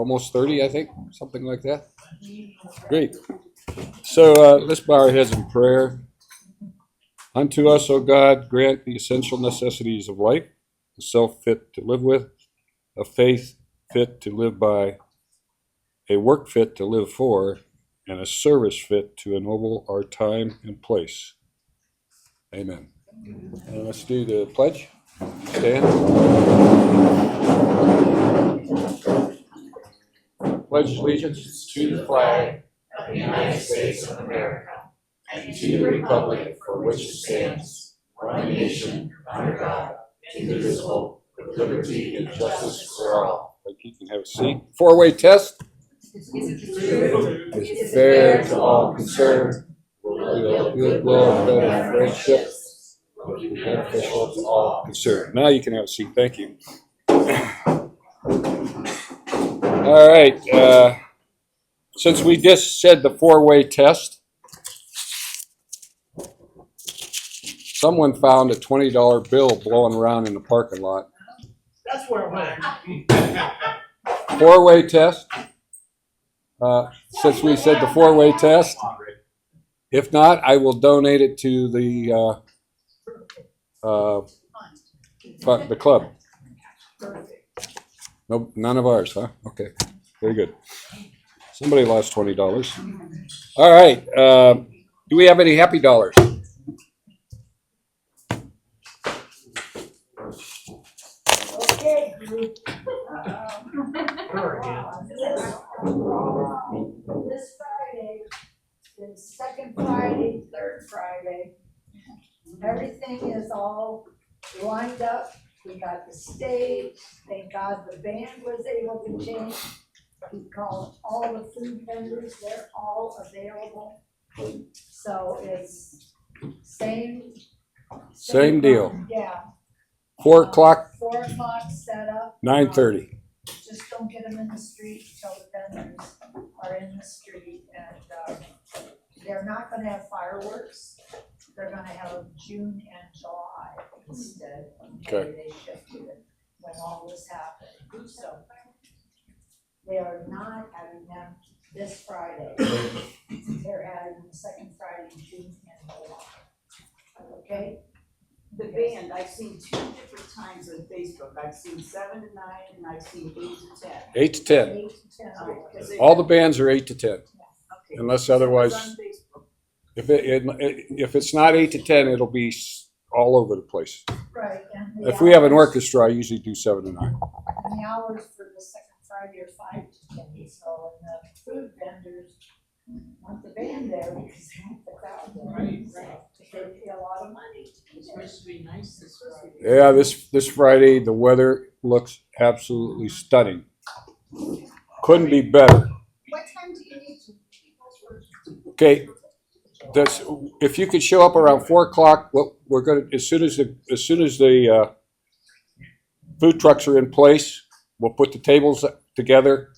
almost 30, I think, something like that. Great. So let's bow our heads in prayer. Unto us, O God, grant the essential necessities of life, a self fit to live with, a faith fit to live by, a work fit to live for, and a service fit to ennoble our time and place. Amen. Let's do the pledge. Stand. Pledge allegiance to the flag of the United States of America and to the republic for which it stands, one nation, under God, indivisible, with liberty and justice for all. You can have a seat. Four-way test. Is fair to all concerned. Will better friendships. Will be beneficial to all concerned. Now you can have a seat. Thank you. All right. Since we just said the four-way test, someone found a $20 bill blowing around in the parking lot. That's where it went. Four-way test. Since we said the four-way test, if not, I will donate it to the club. No, none of ours, huh? Okay, very good. Somebody lost $20. All right. Do we have any happy dollars? Okay, group. This Friday is second Friday, third Friday. Everything is all lined up. We got the stage. Thank God the band was able to change. He called all the food vendors. They're all available. So it's same deal. Yeah. 4 o'clock. 4 o'clock set up. 9:30. Just don't get them in the street until the vendors are in the street, and they're not gonna have fireworks. They're gonna have June and July instead. Okay. They shifted it when all this happened, so they are not having them this Friday. They're having the second Friday in June and July. Okay? The band, I've seen 2 different times on Facebook. I've seen 7 to 9 and I've seen 8 to 10. 8 to 10. 8 to 10. Okay. All the bands are 8 to 10. Okay. Unless otherwise, On Facebook. if it's not 8 to 10, it'll be all over the place. Right. And If we have an orchestra, I usually do 7 to 9. And the hours for the second Friday are 5 to 10, so, and the food vendors want the band there because they want the crowd there. Right. So they pay a lot of money. It's supposed to be nice this Friday. Yeah, this Friday, the weather looks absolutely stunning. Couldn't be better. What time do you need to? Okay, if you could show up around 4 o'clock, we're gonna, as soon as the food trucks are in place, we'll put the tables together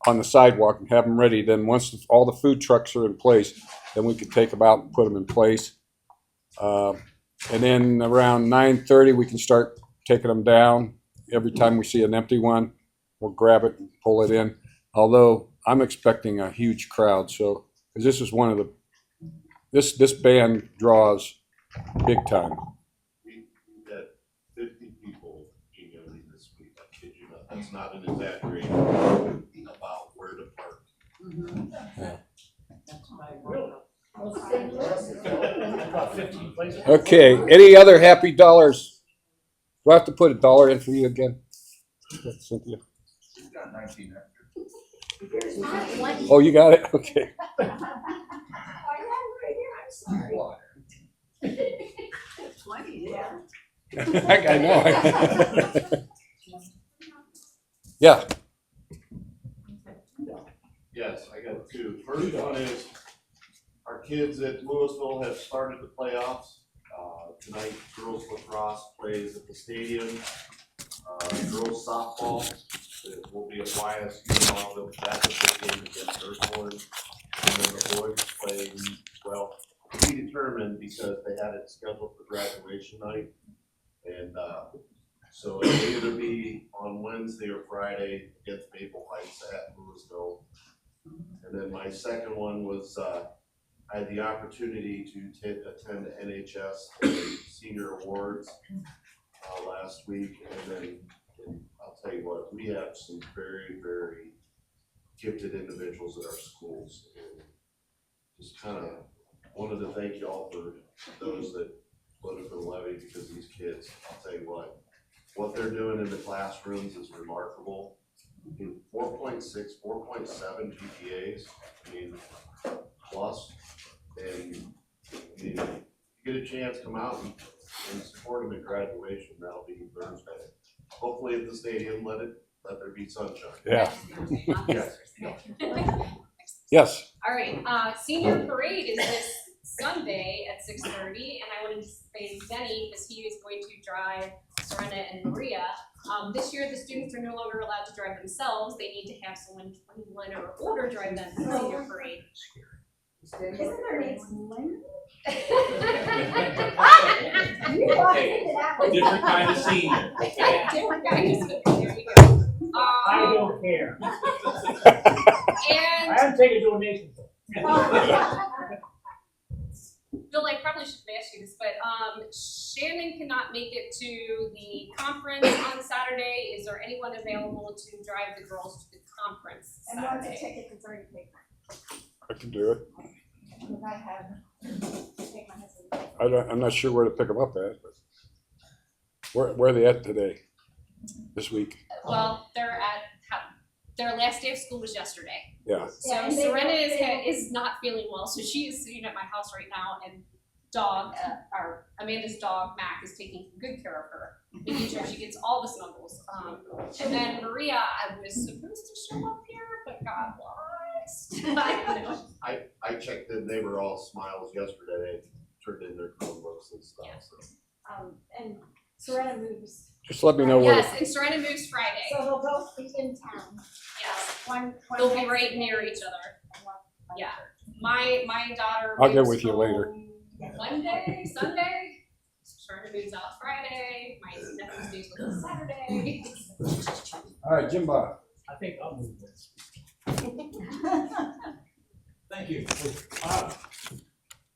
on the sidewalk and have them ready. Then once all the food trucks are in place, then we can take them out and put them in place. And then around 9:30, we can start taking them down. Every time we see an empty one, we'll grab it and pull it in. Although I'm expecting a huge crowd, so because this is one of the this band draws big time. We had 50 people emailing this week. I kid you not. That's not an exaggeration about where to park. Yeah. That's my About 15 places. Okay, any other happy dollars? Do I have to put $1 in for you again, Cynthia? We've got 19 after. Oh, you got it? Okay. I have it right here, I'm sorry. 20, yeah. I know. Yeah. Yes, I got 2. First one is our kids at Louisville have started the playoffs. Tonight, girls lacrosse plays at the stadium. Girls softball, it will be at YSU. That's a big game against Earthborn. And then the boys play, well, to be determined because they had it scheduled for graduation night. And So it'll either be on Wednesday or Friday against Maple Heights at Louisville. And then my second one was, I had the opportunity to attend NHS Senior Awards last week. And I'll tell you what, we have some very, very gifted individuals at our schools. And just kind of wanted to thank y'all for those that voted for the levy, because these kids, I'll tell you what they're doing in the classrooms is remarkable. 4.6, 4.7 GPAs, I mean, plus, and I mean, if you get a chance, come out and support them at graduation. That'll be Thursday. Hopefully at the stadium, let there be sunshine. Yeah. Yes. Yes. All right, senior parade is this Sunday at 6:30, and I wanted to thank Denny because he is going to drive Serena and Maria. This year, the students are no longer allowed to drive themselves. They need to have someone 21 or older drive them to the senior parade. Isn't their name Lynn? Different kind of senior. Different guys. There you go. I don't care. And I haven't taken donations. Bill, I probably shouldn't ask you this, but Shannon cannot make it to the conference on Saturday. Is there anyone available to drive the girls to the conference And wants a Saturday? ticket that's already paid for. I can do it. Because I have, take my husband. I'm not sure where to pick them up at, but where are they at today? This week? Well, their last day of school was yesterday. Yeah. So Yeah, and they Serena don't- is not feeling well, so she is sitting at my house right now, and Amanda's dog Mac is taking good care of her, making sure she gets all the snuggles. And then Maria, I was supposed to show up here, but got lost. I don't know. I checked in, they were all smiles yesterday, turned in their Chromebooks and stuff, so. And Serena moves, Just let me know where. Yes, and Serena moves Friday. so they'll both be in town. Yes, One they'll be next right to near the each other. and one by the Yeah. church. My daughter. I'll get moves with you later. home Monday, Sunday. Serena moves out Friday. My nephew stays with us Saturday. All right, Jim Bob. I think I'll move this. Thank you.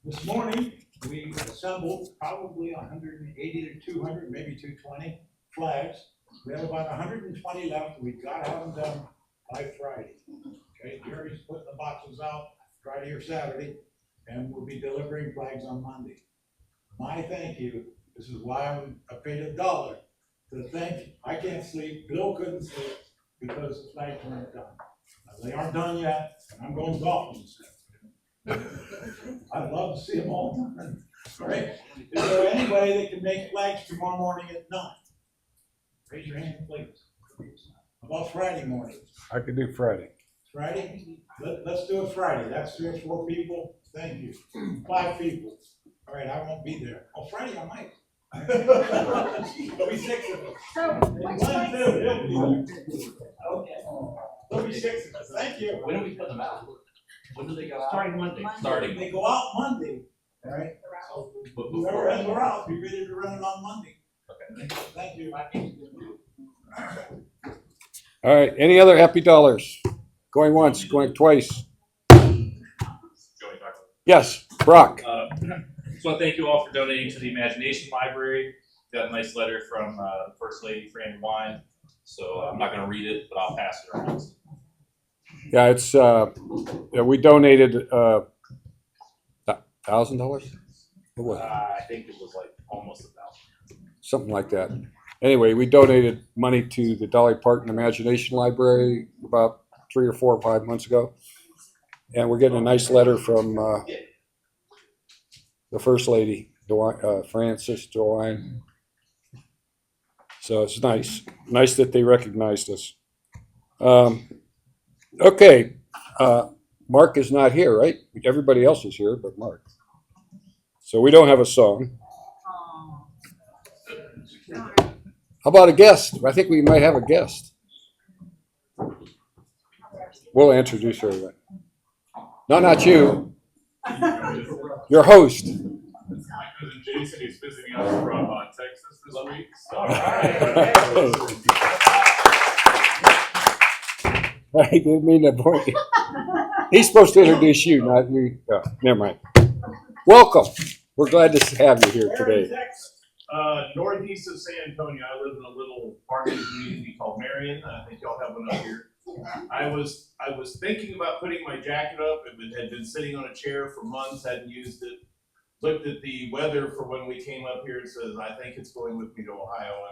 This morning, we assembled probably 180 to 200, maybe 220 flags. We have about 120 left. We've got to have them done by Friday. Okay, Jerry's putting the boxes out Friday or Saturday, and we'll be delivering flags on Monday. My thank you, this is why I paid $1 to thank, I can't sleep, Bill couldn't sleep, because the flags weren't done. Now, they aren't done yet, and I'm going golfing this afternoon. I'd love to see them all done. All right, is there any way they can make flags tomorrow morning at 9? Raise your hand, please. About Friday morning. I could do Friday. Friday? Let's do it Friday. That's 3 or 4 people. Thank you. 5 people. All right, I won't be there. Oh, Friday I might. There'll be 6 of us. So, One, which two, one? he'll be there. Okay. There'll be 6 of us. Thank you. When do we put them out? When do they go out? Starting Monday. Starting. They go out Monday. All right. But Whoever before. has we're out, be ready to run it on Monday. Okay. Thank you. All right, any other happy dollars? Going once, going twice. Joey Tucker. Yes, Brock. So thank you all for donating to the Imagination Library. Got a nice letter from First Lady Fran Wine. So I'm not going to read it, but I'll pass it around. Yeah, it's, yeah, we donated $1,000? What? I think it was like almost 1,000. Something like that. Anyway, we donated money to the Dolly Parton Imagination Library about 3 or 4 or 5 months ago. And we're getting a nice letter from the First Lady, Frances DeWine. So it's nice. Nice that they recognized us. Okay, Mark is not here, right? Everybody else is here but Mark. So we don't have a song. How about a guest? I think we might have a guest. We'll introduce her then. No, not you. Your host. My cousin Jason. He's visiting us from Texas this week. So. All right. I didn't mean to bore you. He's supposed to introduce you, not me. Oh, never mind. Welcome. We're glad to have you here today. Northeast of San Antonio. I live in a little farming community called Marion. I think y'all have one up here. I was thinking about putting my jacket up. It had been sitting on a chair for months, hadn't used it. Looked at the weather for when we came up here. It says, I think it's going with me to Ohio.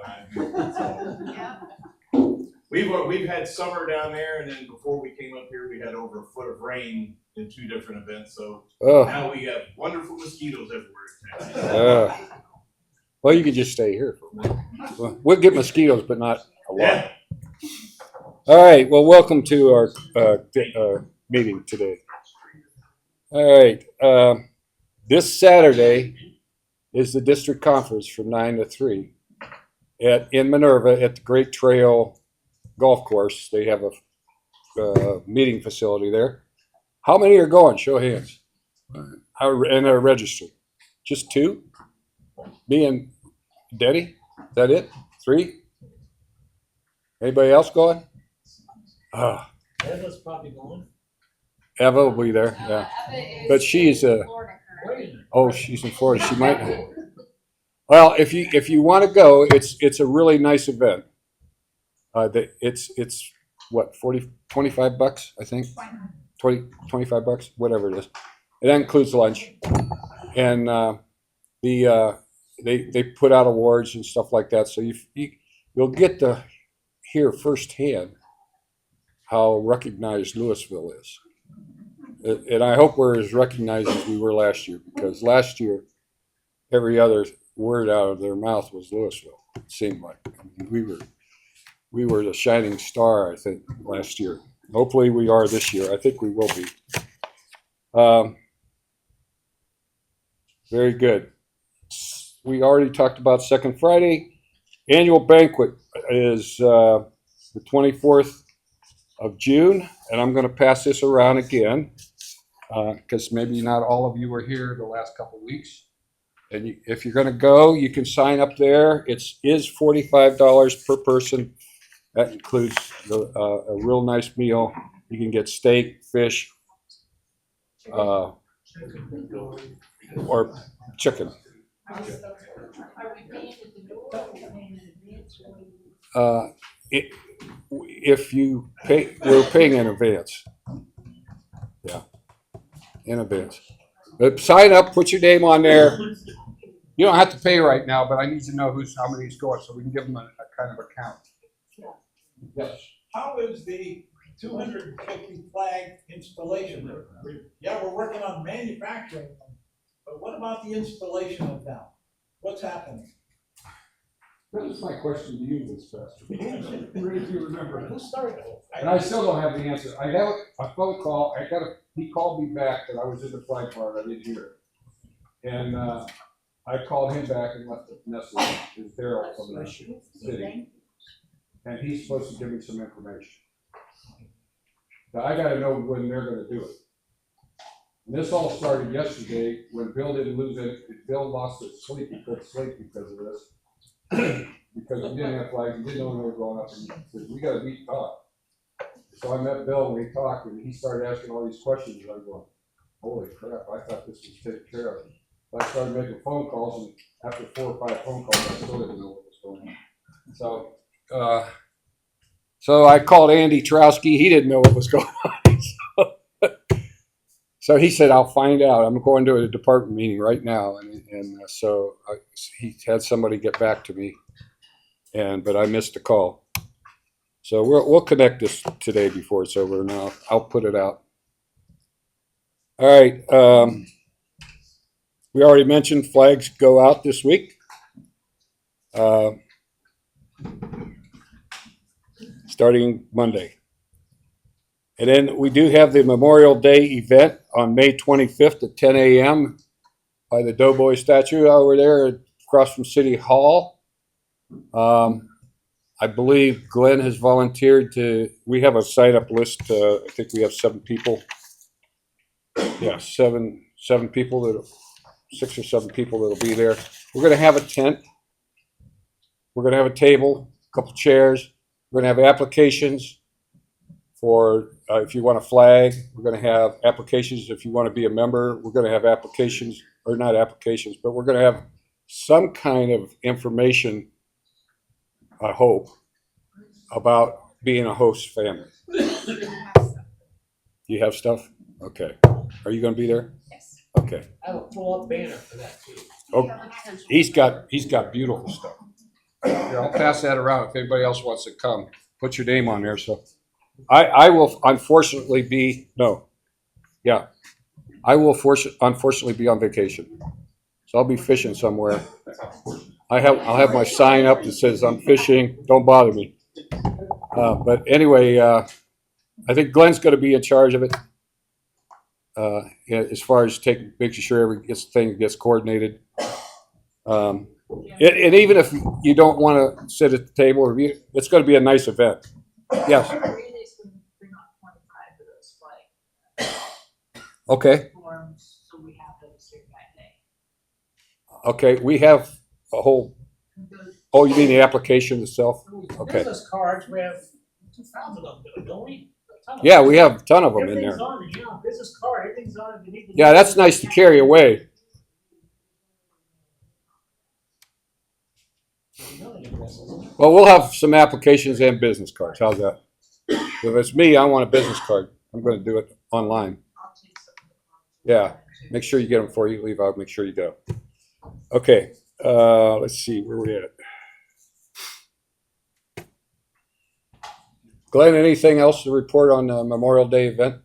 And we've had summer down there, and then before we came up here, we had over a foot of rain in 2 different events. So now we have wonderful mosquitoes everywhere. Well, you can just stay here for a while. We'll get mosquitoes, but not a lot. Yeah. All right. Well, welcome to our meeting today. All right. This Saturday is the district conference from 9 to 3 in Minerva at the Great Trail Golf Course. They have a meeting facility there. How many are going? Show of hands. And are registered. Just 2? Me and Daddy? Is that it? 3? Anybody else going? Eva's probably going. Eva will be there, yeah. But she's she's in Florida. She might. Well, if you want to go, it's a really nice event. It's what, 25 bucks, I think. 25 bucks, whatever it is. It includes lunch, and they put out awards and stuff like that. So you'll get to hear firsthand how recognized Louisville is. And I hope we're as recognized as we were last year, because last year, every other word out of their mouth was Louisville, it seemed like. I mean, we were the shining star, I think, last year. Hopefully we are this year. I think we will be. Very good. We already talked about Second Friday. Annual banquet is the 24th of June, and I'm going to pass this around again because maybe not all of you were here the last couple of weeks. And if you're going to go, you can sign up there. It is $45 per person. That includes a real nice meal. You can get steak, fish, or chicken. If you pay, we're paying in advance. Yeah, in advance. But sign up, put your name on there. You don't have to pay right now, but I need to know how many is going so we can give them a kind of a count. Yes. How is the 250 flag installation? We're working on manufacturing them, but what about the installation of them? What's happening? That was my question to you this past week. If you remember. Who started it? And I still don't have the answer. I have a phone call. He called me back that I was in the flag part. I didn't hear it. And I called him back and left a message. It's Daryl from the city. And he's supposed to give me some information. But I got to know when they're going to do it. And this all started yesterday when Bill didn't lose it. Bill lost his sleep. He couldn't sleep because of this. Because we didn't have flags. He didn't know when we were going up. And he said, we got to meet and talk. So I met Bill and we talked, and he started asking all these questions. And I'm going, holy crap, I thought this was taken care of. So I started making phone calls, and after 4 or 5 phone calls, I still didn't know what was going on. So I called Andy Trowski. He didn't know what was going on. So he said, I'll find out. I'm going to a department meeting right now. So he had somebody get back to me, but I missed the call. So we'll connect this today before it's over. Now I'll put it out. All right. We already mentioned flags go out this week. Starting Monday. And then we do have the Memorial Day event on May 25th at 10 a.m. by the Doughboy statue over there across from City Hall. I believe Glenn has volunteered we have a sign-up list. I think we have 7 people. Yeah, seven people that 6 or 7 people that'll be there. We're gonna have a tent. We're gonna have a table, a couple chairs. We're gonna have applications for, if you want a flag. We're gonna have applications if you want to be a member. We're gonna have applications, or not applications, but we're gonna have some kind of information, I hope, about being a host family. You have stuff? Okay. Are you gonna be there? Yes. Okay. I have a pull-up banner for that too. Oh, he's got beautiful stuff. Here, I'll pass that around if anybody else wants to come. Put your name on there, so. I will unfortunately be, I will unfortunately be on vacation. So I'll be fishing somewhere. I'll have my sign up that says I'm fishing, don't bother me. But anyway, I think Glenn's gonna be in charge of it. As far as making sure everything gets coordinated. And even if you don't want to sit at the table, it's going to be a nice event. Yes. Okay. Okay, we have a whole. Oh, you mean the application itself? Okay. Business cards, we have 2,000 of them, don't we? Yeah, we have a ton of them in Everything's there. on it, yeah, business card, everything's on it. You need to- Yeah, that's nice to carry away. Well, we'll have some applications and business cards. How's that? If it's me, I want a business card. I'm going to do it online. Yeah, make sure you get them before you leave. I'll make sure you go. Okay, let's see where we at. Glenn, anything else to report on the Memorial Day event?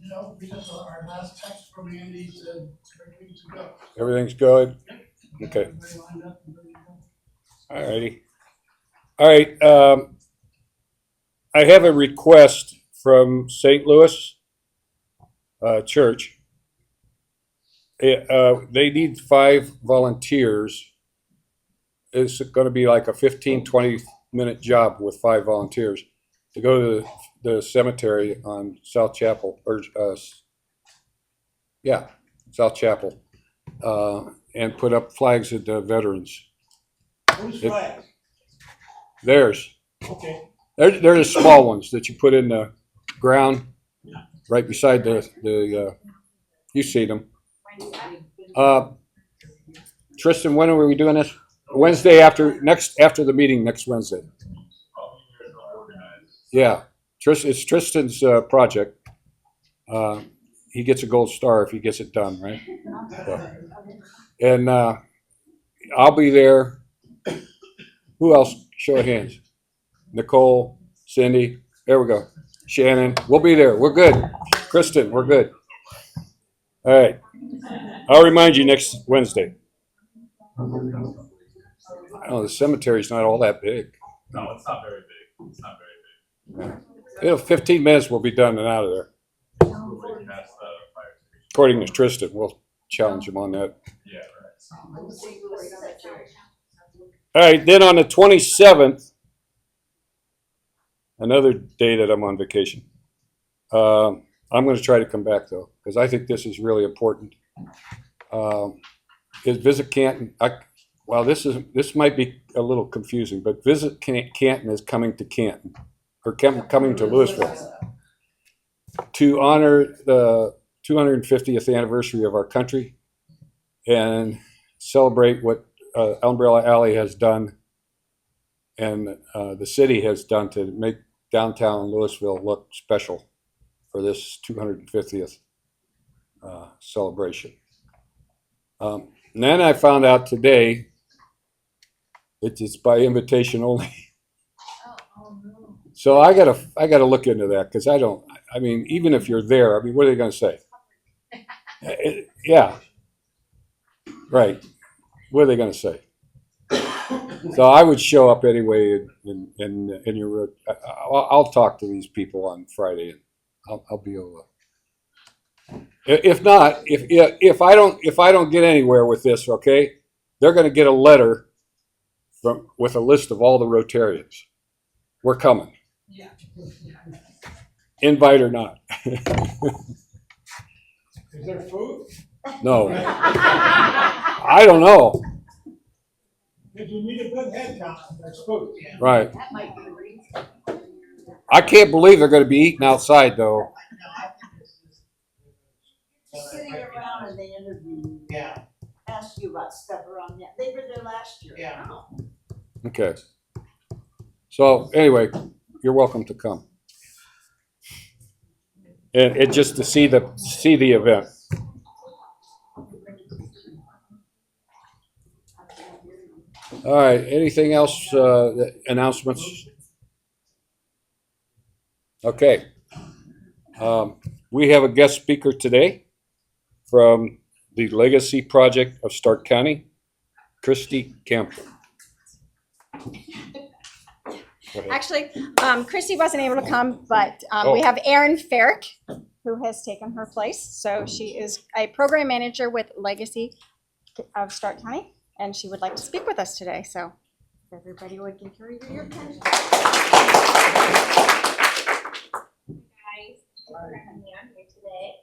No, because our last text from Andy said everything's good. Everything's good? Okay. Everybody lined up and ready to go. All righty. All right. I have a request from St. Louis Church. They need 5 volunteers. It's going to be like a 15, 20-minute job with 5 volunteers to go to the cemetery on South Chapel, South Chapel, and put up flags at the veterans. Whose flag? Theirs. Okay. They're the small ones that you put in the ground right beside the you see them. Tristan, when are we doing this? Wednesday after the meeting next Wednesday. Yeah, it's Tristan's project. He gets a gold star if he gets it done, right? So, and I'll be there. Who else? Show of hands. Nicole, Cindy, there we go. Shannon, we'll be there. We're good. Kristen, we're good. All right. I'll remind you next Wednesday. I know the cemetery's not all that big. No, it's not very big. It's not very big. 15 minutes we'll be done and out of there. Really past the fire station. According to Tristan, we'll challenge him on that. Yeah, right. All right, then on the 27th, another day that I'm on vacation. I'm going to try to come back though, because I think this is really important. Is Visit Canton? This might be a little confusing, but Visit Canton is coming to Canton, or coming to Louisville, to honor the 250th anniversary of our country and celebrate what Umbrella Alley has done and the city has done to make downtown Louisville look special for this 250th celebration. And then I found out today it's by invitation only. So I gotta look into that, because I mean, even if you're there, I mean, what are they gonna say? Yeah, right. What are they gonna say? So I would show up anyway, and I'll talk to these people on Friday, and I'll be able to. If not, if I don't get anywhere with this, okay, they're going to get a letter with a list of all the Rotarians. We're coming. Yeah. Invite or not. Is there food? No. I don't know. If you need a good head count, that's food. Right. That might be the reason. I can't believe they're gonna be eating outside though. Sitting around and they interview you. Yeah. Ask you about stuff around that. They were there last year. Yeah. Oh. Okay. So anyway, you're welcome to come. And it just to see the event. All right, anything else, announcements? Okay. We have a guest speaker today from the Legacy Project of Stark County, Christy Campbell. Actually, Chrissy wasn't able to come, but Oh. we have Erin Ferrick, who has taken her place. So she is a program manager with Legacy of Stark County, and she would like to speak with us today. So if everybody would give her your attention. Guys, thanks for having me on here today.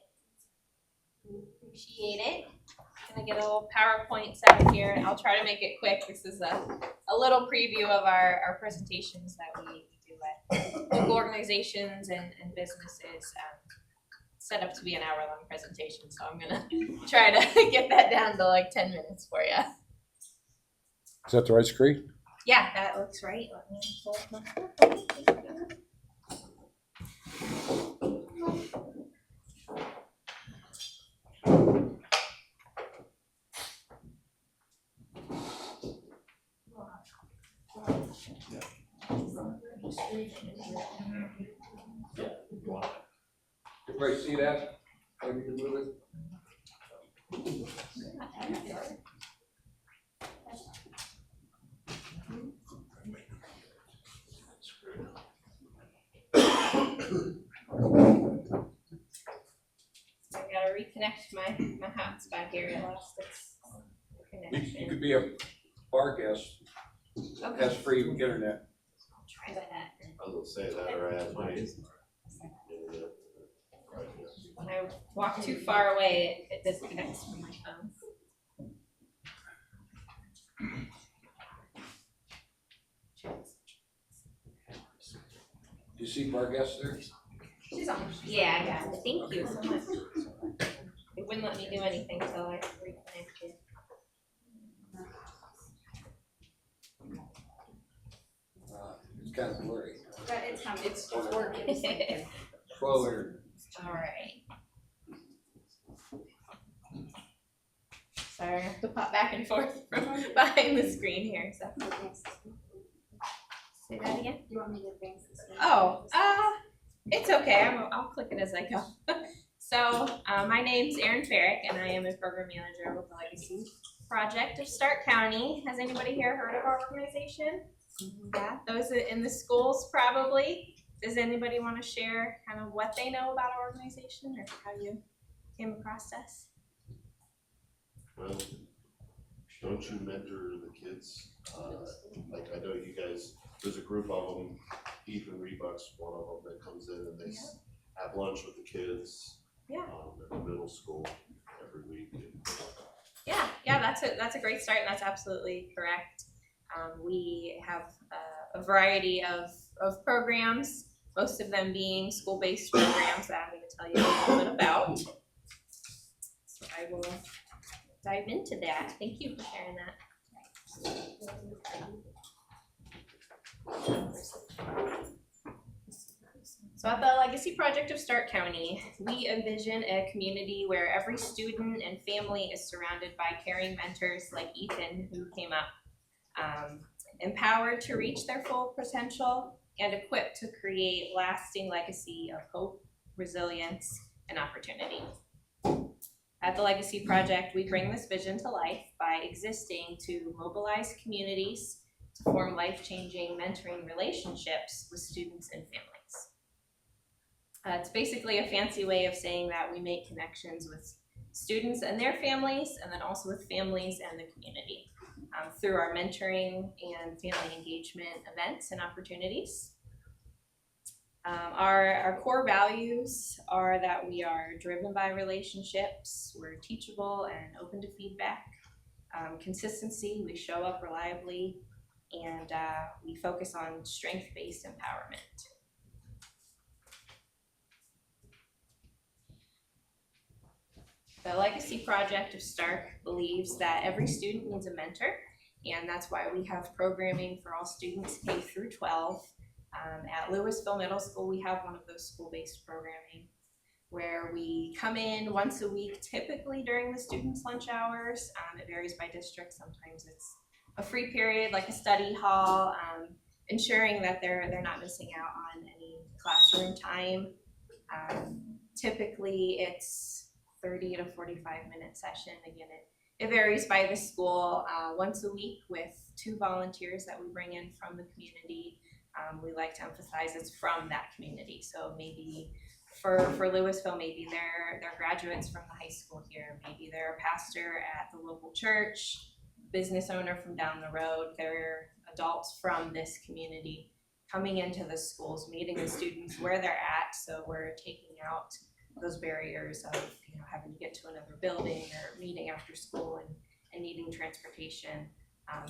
Appreciate it. Gonna get a little PowerPoint set up here, and I'll try to make it quick. This is a little preview of our presentations that we do at local organizations and businesses. Set up to be an hour-long presentation, so I'm gonna try to get that down to like 10 minutes for you. Is that the right screen? Yeah, that looks right. Let me pull up my Everybody see that? Maybe you can move it. I gotta reconnect my hotspot here. I lost its You connection. could be a bar guest, Okay, has free internet. I'll try that. I was gonna say that, or I had my. When I walk too far away, it disconnects from my phone. Do you see bar guests there? She's on. Yeah, I got it. Thank you so much. It wouldn't let me do anything until I reconnected. It's kind of blurry. But it's working. Slow internet. All right. Sorry, I have to pop back and forth from behind the screen here. So say that again. You want me to advance this? Oh, it's okay. I'll click it as I go. So, my name's Erin Ferrick, and I am a program manager with the Legacy Project of Stark County. Has anybody here heard of our organization? Yeah, those in the schools probably. Does anybody want to share kind of what they know about our organization or how you came across us? Well, don't you mentor the kids? Like I know you guys, there's a group of them, Ethan Rebuck's one of them that comes in and they have lunch with the kids. Yeah. At the middle school every week. Yeah, that's a great start, and that's absolutely correct. We have a variety of programs, most of them being school-based programs that I'm going to tell you a little bit about. So I will dive into that. Thank you for sharing that. So at the Legacy Project of Stark County, we envision a community where every student and family is surrounded by caring mentors like Ethan, who came up, empowered to reach their full potential and equipped to create lasting legacy of hope, resilience, and opportunity. At the Legacy Project, we bring this vision to life by existing to mobilize communities to form life-changing mentoring relationships with students and families. It's basically a fancy way of saying that we make connections with students and their families, and then also with families and the community through our mentoring and family engagement events and opportunities. Our core values are that we are driven by relationships, we're teachable and open to feedback. Consistency, we show up reliably, and we focus on strength-based empowerment. The Legacy Project of Stark believes that every student needs a mentor, and that's why we have programming for all students K through 12. At Louisville Middle School, we have one of those school-based programming where we come in once a week, typically during the students' lunch hours. It varies by district. Sometimes it's a free period like a study hall, ensuring that they're not missing out on any classroom time. Typically it's 30 to 45-minute session. Again, it varies by the school. Once a week with 2 volunteers that we bring in from the community. We like to emphasize it's from that community. So maybe for Louisville, maybe they're graduates from the high school here. Maybe they're a pastor at the local church, business owner from down the road. They're adults from this community coming into the schools, meeting the students where they're at. So we're taking out those barriers of having to get to another building or meeting after school and needing transportation.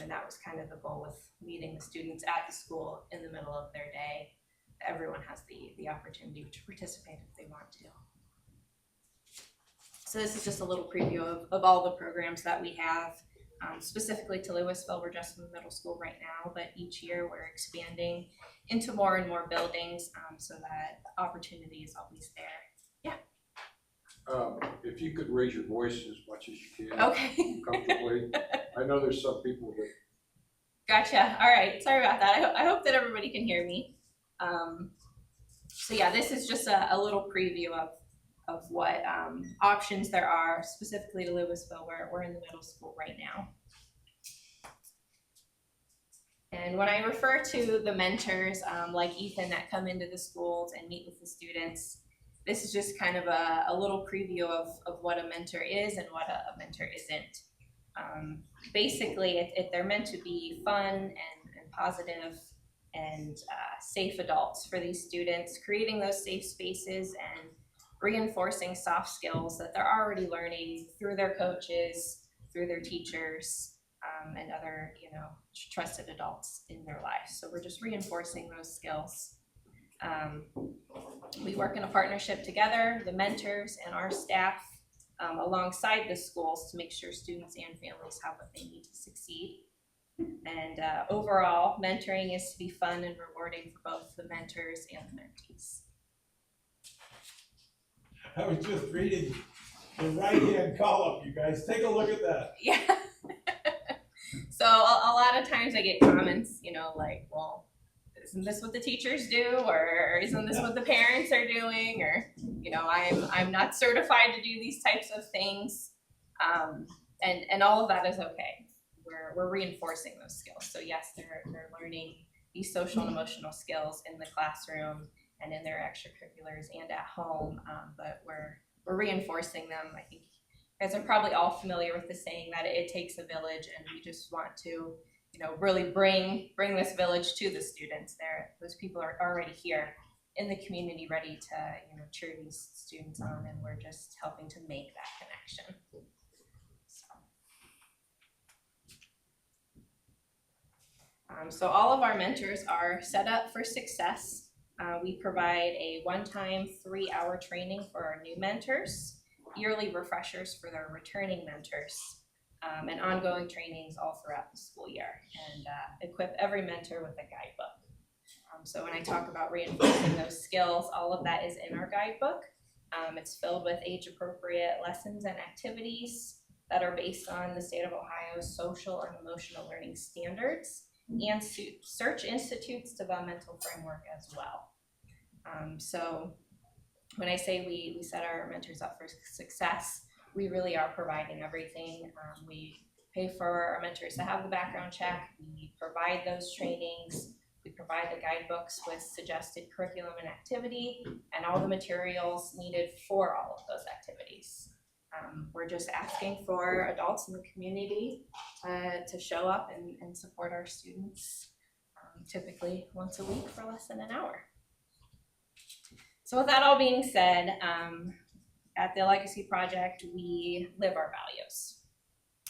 And that was kind of the goal with meeting the students at the school in the middle of their day. Everyone has the opportunity to participate if they want to. So this is just a little preview of all the programs that we have. Specifically to Louisville, we're just in the middle school right now, but each year we're expanding into more and more buildings so that the opportunity is always there. If you could raise your voice as much as you can. Okay. Comfortably. I know there's some people that. Gotcha. All right. Sorry about that. I hope that everybody can hear me. So yeah, this is just a little preview of what options there are specifically to Louisville, where we're in the middle school right now. And when I refer to the mentors like Ethan that come into the schools and meet with the students, this is just kind of a little preview of what a mentor is and what a mentor isn't. Basically, they're meant to be fun and positive and safe adults for these students, creating those safe spaces and reinforcing soft skills that they're already learning through their coaches, through their teachers, and other trusted adults in their lives. So we're just reinforcing those skills. We work in a partnership together, the mentors and our staff, alongside the schools to make sure students and families have what they need to succeed. And overall, mentoring is to be fun and rewarding for both the mentors and the mentees. I was just reading the right-hand column, you guys, take a look at that. Yeah. So a lot of times I get comments, like, well, isn't this what the teachers do, or isn't this what the parents are doing, or I'm not certified to do these types of things, and all of that is okay. We're reinforcing those skills. So yes, they're learning these social and emotional skills in the classroom and in their extracurriculars and at home, but we're reinforcing them. I think you guys are probably all familiar with the saying that it takes a village, and we just want to really bring this village to the students. Those people are already here in the community, ready to cheer these students on, and we're just helping to make that connection. So all of our mentors are set up for success. We provide a one-time 3-hour training for our new mentors, yearly refreshers for their returning mentors, and ongoing trainings all throughout the school year, and equip every mentor with a guidebook. So when I talk about reinforcing those skills, all of that is in our guidebook. It's filled with age-appropriate lessons and activities that are based on the state of Ohio's social and emotional learning standards and Search Institute's developmental framework as well. So when I say we set our mentors up for success, we really are providing everything. We pay for our mentors to have the background check. We provide those trainings. We provide the guidebooks with suggested curriculum and activity and all the materials needed for all of those activities. We're just asking for adults in the community to show up and support our students, typically once a week for less than an hour. So with that all being said, at the Legacy Project, we live our values.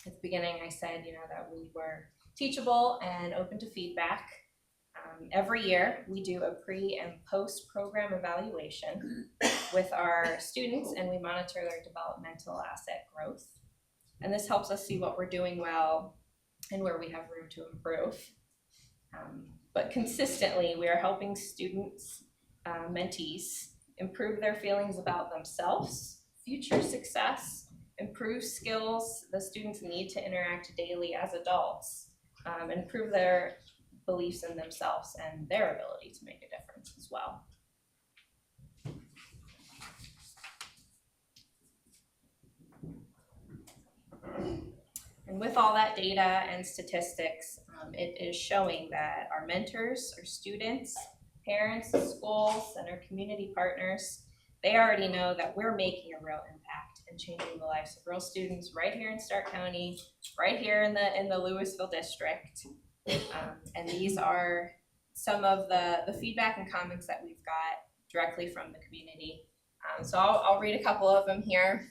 At the beginning, I said, that we were teachable and open to feedback. Every year, we do a pre and post program evaluation with our students, and we monitor their developmental asset growth. And this helps us see what we're doing well and where we have room to improve. But consistently, we are helping students, mentees, improve their feelings about themselves, future success, improve skills the students need to interact daily as adults, improve their beliefs in themselves and their ability to make a difference as well. And with all that data and statistics, it is showing that our mentors, our students, parents, schools, and our community partners, they already know that we're making a real impact and changing the lives of real students right here in Stark County, right here in the Louisville district. And these are some of the feedback and comments that we've got directly from the community. So I'll read a couple of them here.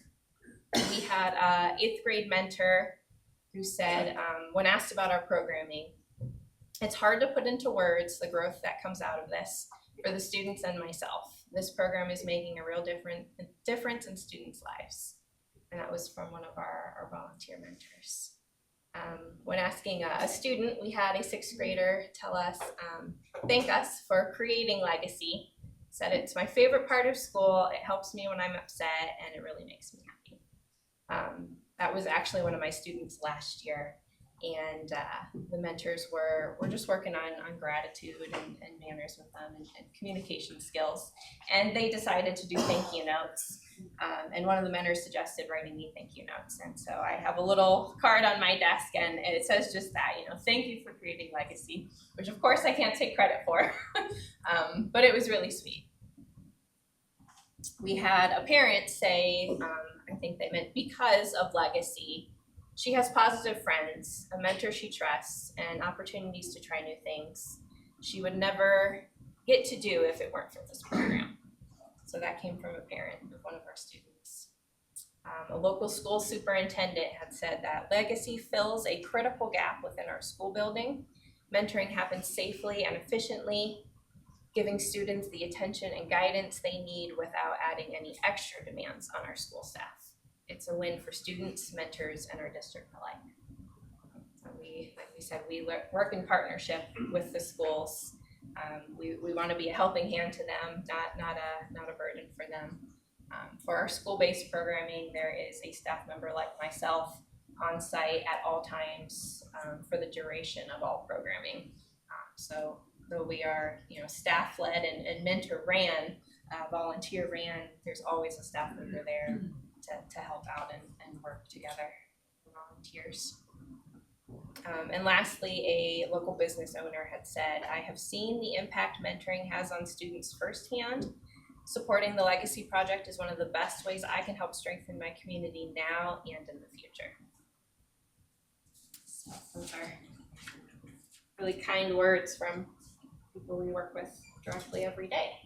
We had an 8th grade mentor who said, when asked about our programming, "It's hard to put into words the growth that comes out of this for the students and myself. This program is making a real difference in students' lives." And that was from one of our volunteer mentors. When asking a student, we had a 6th grader tell us, thank us for creating Legacy. Said, "It's my favorite part of school. It helps me when I'm upset, and it really makes me happy." That was actually one of my students last year, and the mentors were just working on gratitude and manners with them and communication skills, and they decided to do thank you notes, and one of the mentors suggested writing me thank you notes, and so I have a little card on my desk, and it says just that, thank you for creating Legacy, which of course I can't take credit for, but it was really sweet. We had a parent say, I think they meant because of Legacy, she has positive friends, a mentor she trusts, and opportunities to try new things she would never get to do if it weren't for this program. So that came from a parent of one of our students. A local school superintendent had said that Legacy fills a critical gap within our school building. Mentoring happens safely and efficiently, giving students the attention and guidance they need without adding any extra demands on our school staff. It's a win for students, mentors, and our district alike. So like we said, we work in partnership with the schools. We want to be a helping hand to them, not a burden for them. For our school-based programming, there is a staff member like myself on site at all times for the duration of all programming. So though we are, staff-led and mentor-ran, volunteer-ran, there's always a staff member there to help out and work together for volunteers. And lastly, a local business owner had said, "I have seen the impact mentoring has on students firsthand. Supporting the Legacy Project is one of the best ways I can help strengthen my community now and in the future." So those are really kind words from people we work with directly every day.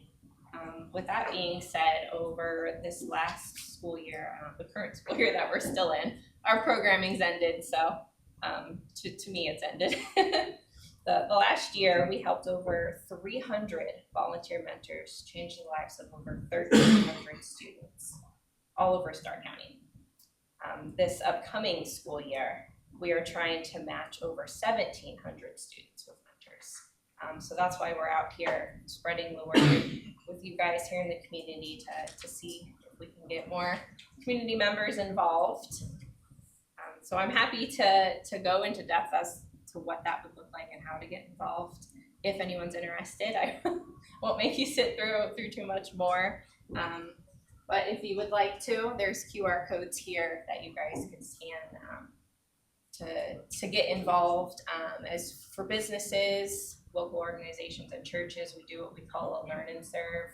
With that being said, over this last school year, the current school year that we're still in, our programming's ended, so to me it's ended. The last year, we helped over 300 volunteer mentors change the lives of over 1,300 students all over Stark County. This upcoming school year, we are trying to match over 1,700 students with mentors. So that's why we're out here spreading the word with you guys here in the community to see if we can get more community members involved. So I'm happy to go into depth as to what that would look like and how to get involved. If anyone's interested, I won't make you sit through too much more. But if you would like to, there's QR codes here that you guys can scan to get involved. As for businesses, local organizations, and churches, we do what we call a learn and serve,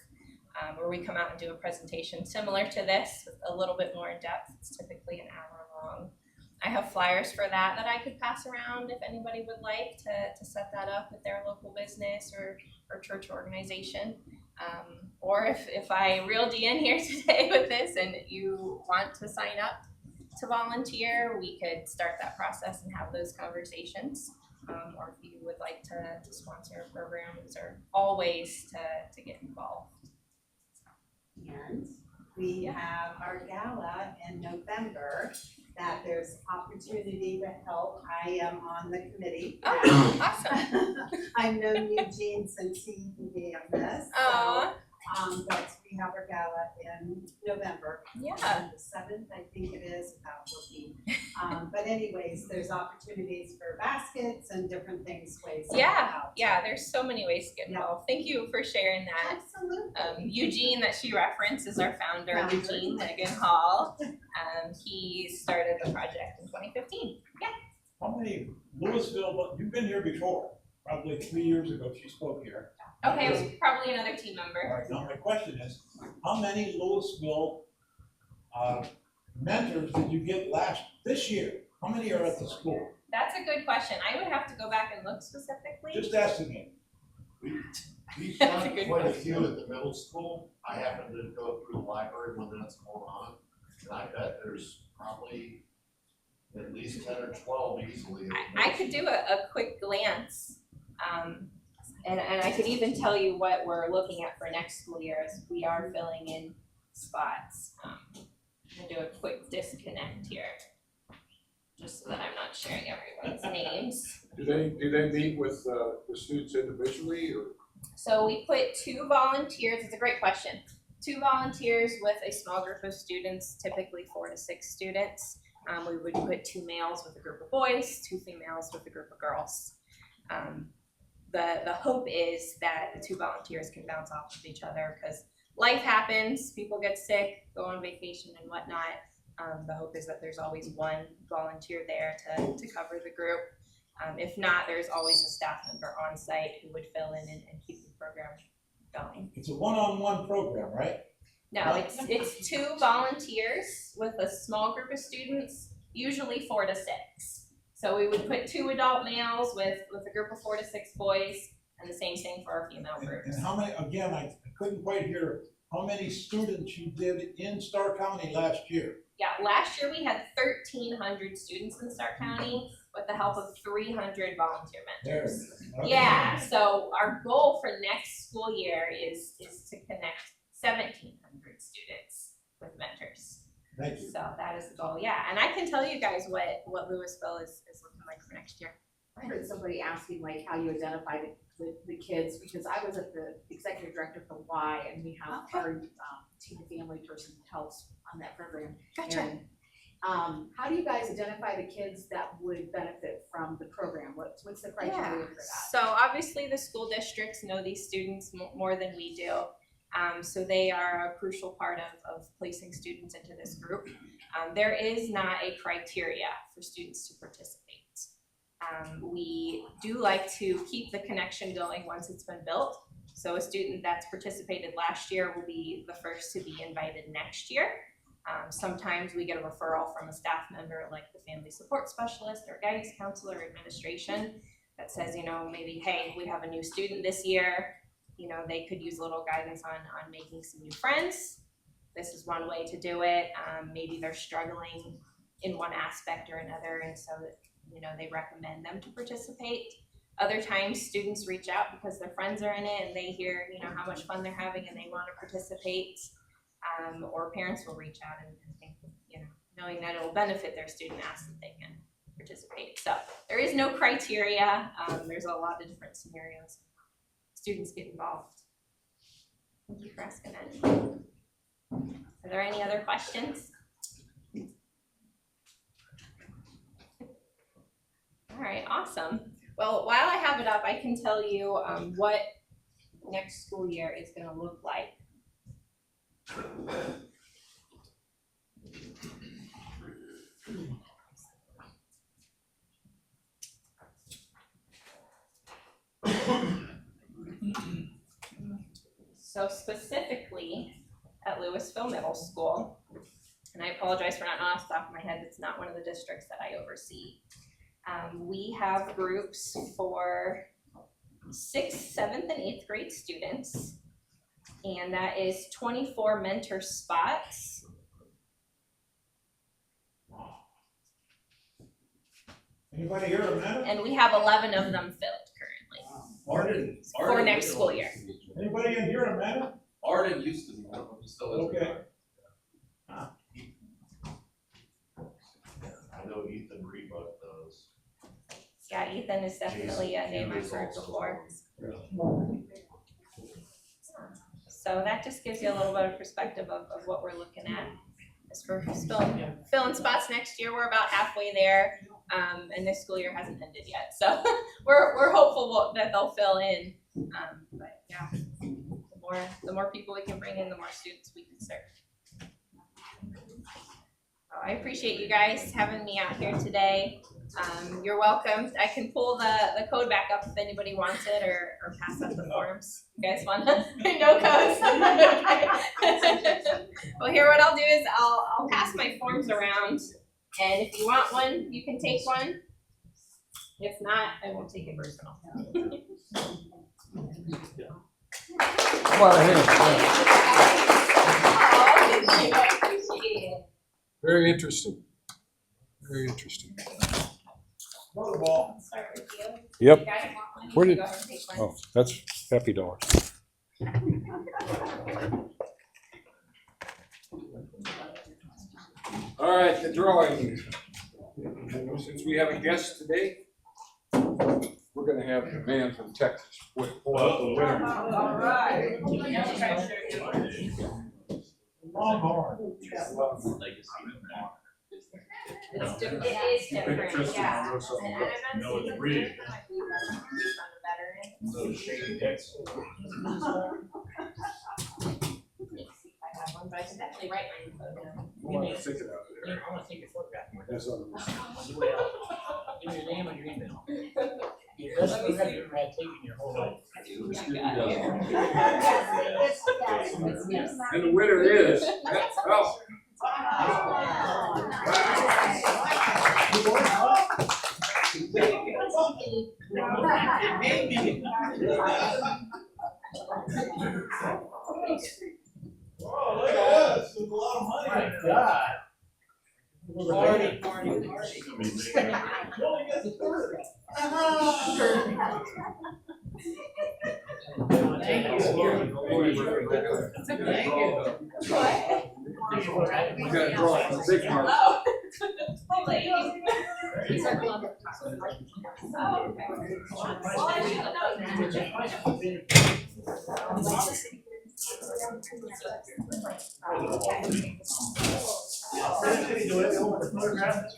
where we come out and do a presentation similar to this, with a little bit more in depth. It's typically an hour long. I have flyers for that I could pass around if anybody would like to set that up at their local business or church organization. Or if I reeled you in here today with this and you want to sign up to volunteer, we could start that process and have those conversations. Or if you would like to sponsor a program, those are all ways to get involved. And we have our gala in November that there's opportunity to help. I am on the committee. Oh, awesome. I've known Eugene since he began this. Aw. But we have our gala in November. Yeah. On the 7th, I think it is, about looking. But anyways, there's opportunities for baskets and different things, ways. to Yeah, help out. yeah, there's so many ways to get involved. Thank you for sharing that. Absolutely. Eugene that she referenced is our founder, Founder. Eugene Megan Hall. He started the project in 2015. Yeah. How many Louisville, you've been here before, probably 3 years ago, she spoke here. Okay, it was probably another team All member. right, now my question is, how many Louisville mentors did you get this year? How many are at the school? That's a good question. I would have to go back and look specifically. Just asking it. We've That's a done good quite a question. few at the middle school. I happen to go through the library when that's going on. And I bet there's probably at least 10 or 12 easily. at the I middle could do a quick glance. And I could even tell you what we're looking at for next school year as we are filling in spots. I'm gonna do a quick disconnect here, just so that I'm not sharing everyone's names. Do they meet with the students individually or? So we put 2 volunteers, it's a great question. 2 volunteers with a small group of students, typically 4 to 6 students. We would put 2 males with a group of boys, 2 females with a group of girls. The hope is that the 2 volunteers can bounce off of each other because life happens, people get sick, go on vacation and whatnot. The hope is that there's always one volunteer there to cover the group. If not, there's always a staff member on site who would fill in and keep the program going. It's a one-on-one program, right? No, it's 2 volunteers with a small group of students, usually 4 to 6. So we would put 2 adult males with a group of 4 to 6 boys, and the same thing for our female groups. And how many, again, I couldn't quite hear, how many students you did in Starr County last year? Yeah, last year we had 1,300 students in Stark County with the help of 300 volunteer mentors. Okay. Yeah, so our goal for next school year is to connect 1,700 students with mentors. Thank you. So that is the goal, yeah. And I can tell you guys what Louisville is looking like for next year. I heard somebody asking like how you identify the kids, because I was at the executive director for Y, and we have our teen and family person who helps on that program. Gotcha. And, how do you guys identify the kids that would benefit from the program? What's the criteria for that? So obviously the school districts know these students more than we do. So they are a crucial part of placing students into this group. There is not a criteria for students to participate. We do like to keep the connection going once it's been built. So a student that's participated last year will be the first to be invited next year. Sometimes we get a referral from a staff member like the family support specialist or guidance counselor or administration that says, maybe, hey, we have a new student this year. They could use a little guidance on making some new friends. This is one way to do it. Maybe they're struggling in one aspect or another, and so they recommend them to participate. Other times students reach out because their friends are in it and they hear how much fun they're having and they want to participate. Or parents will reach out and think, knowing that it will benefit their student, ask that they can participate. So there is no criteria. There's a lot of different scenarios. Students get involved. Thank you for asking that. Are there any other questions? All right, awesome. Well, while I have it up, I can tell you what next school year is going to look like. So specifically at Louisville Middle School, and I apologize for not knowing off the top of my head, it's not one of the districts that I oversee. We have groups for 6th, 7th, and 8th grade students. And that is 24 mentor spots. Anybody here a minute? And we have 11 of them filled currently for next school year. Anybody in here a minute? Arden used to be one of them, still is. Okay. I know Ethan Rebuck does. Yeah, Ethan is definitely a name I've heard before. So that just gives you a little bit of perspective of what we're looking at. As for filling spots next year, we're about halfway there, and this school year hasn't ended yet. So we're hopeful that they'll fill in. But yeah, the more people we can bring in, the more students we can serve. I appreciate you guys having me out here today. You're welcome. I can pull the code back up if anybody wants it, or pass up the forms. You guys want to? No codes. Well, here what I'll do is I'll pass my forms around, and if you want one, you can take one. If not, I won't take it personal. Come on, here. Oh, thank you. I appreciate it. Very interesting. Very interesting. Ball. Start with you. Yep. You guys want one? You Where can did- go ahead and take one. Oh, that's Happy Dollars. All right, the drawing. Since we have a guest today, we're gonna have the man from Texas with the winner. All right. Longhorn. It's different. It is different, yeah. And No, it's really. So Shane Hicks. I have one, but I can definitely write my Give me Stick it out there. I wanna take your photograph. That's on the- Well, give me your name and your email. You just forget you had taken your whole life. And the winner is, oh, Whoa, look at this. There's a lot of money. My God. Party, party. You only get the third. Thank you. we gotta draw it from the big mark. Oh. These are glove. Oh, okay. Well, I didn't know.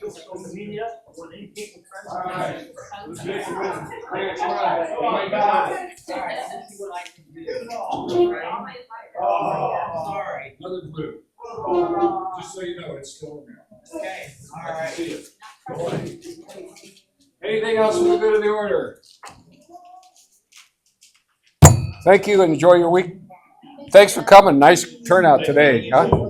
Social media, when any people All right. friends. Let's try. Oh my God. Oh, sorry. Another blue. Just so you know, it's still in there. Okay, all I can right. see it. Anything else for the good of the order? Thank you and enjoy your week. Thanks for coming. Nice turnout today, huh?